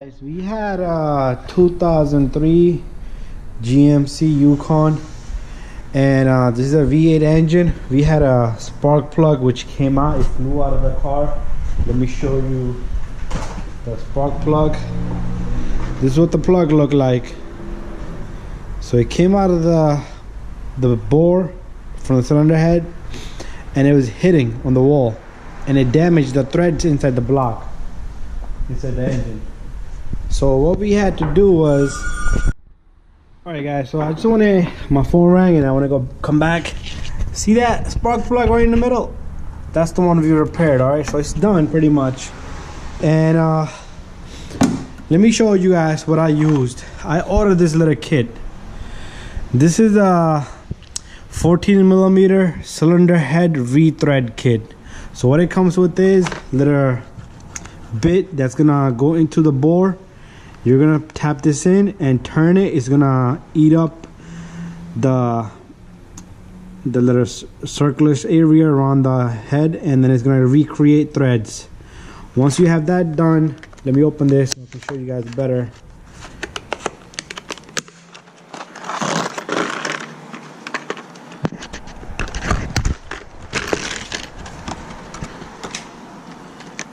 Guys, we had a 2003 GMC Yukon, and this is a V8 engine. We had a spark plug which came out. It flew out of the car. Let me show you the spark plug. This is what the plug looked like. So it came out of the bore from the cylinder head, and it was hitting on the wall, and it damaged the threads inside the block, inside the engine. So what we had to do was, alright guys, so I just want to, my phone rang and I want to come back. See that spark plug right in the middle? That's the one we repaired. Alright, so it's done pretty much. And let me show you guys what I used. I ordered this little kit. This is a 14mm cylinder head rethread kit. So what it comes with is little bit that's gonna go into the bore. You're gonna tap this in and turn it. It's gonna eat up the little circular area around the head, and then it's gonna recreate threads. Once you have that done, let me open this so I can show you guys better.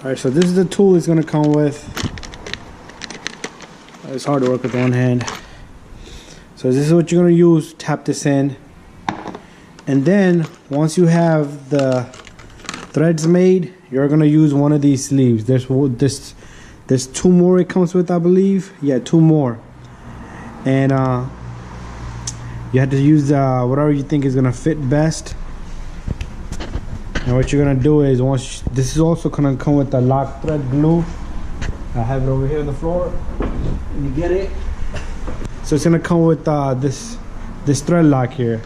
Alright, so this is the tool it's gonna come with. It's hard to work with one hand. So this is what you're gonna use. Tap this in, and then once you have the threads made, you're gonna use one of these sleeves. There's two more it comes with, I believe. Yeah, two more. And you have to use whatever you think is gonna fit best. And what you're gonna do is, this is also gonna come with the lock thread glue. I have it over here on the floor. You get it. So it's gonna come with this thread lock here.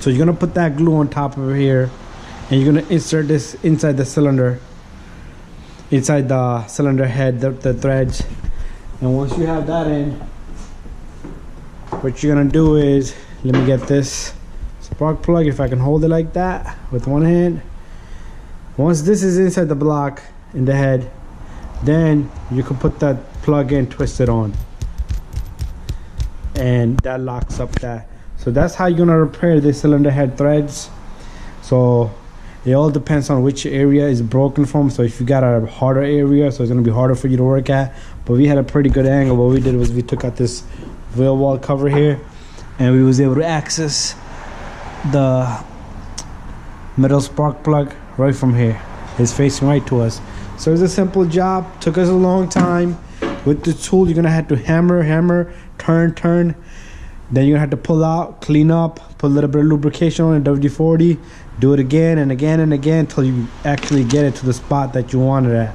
So you're gonna put that glue on top of here, and you're gonna insert this inside the cylinder, inside the cylinder head, the threads. And once you have that in, what you're gonna do is, let me get this spark plug, if I can hold it like that with one hand. Once this is inside the block in the head, then you can put that plug in, twist it on, and that locks up that. So that's how you're gonna repair the cylinder head threads. So it all depends on which area is broken from. So if you got a harder area, so it's gonna be harder for you to work at. But we had a pretty good angle. What we did was we took out this wheel wall cover here, and we was able to access the metal spark plug right from here. It's facing right to us. So it's a simple job. Took us a long time. With the tool, you're gonna have to hammer, turn. Then you're gonna have to pull out, clean up, put a little bit of lubrication on it, WD-40. Do it again and again and again until you actually get it to the spot that you want it at.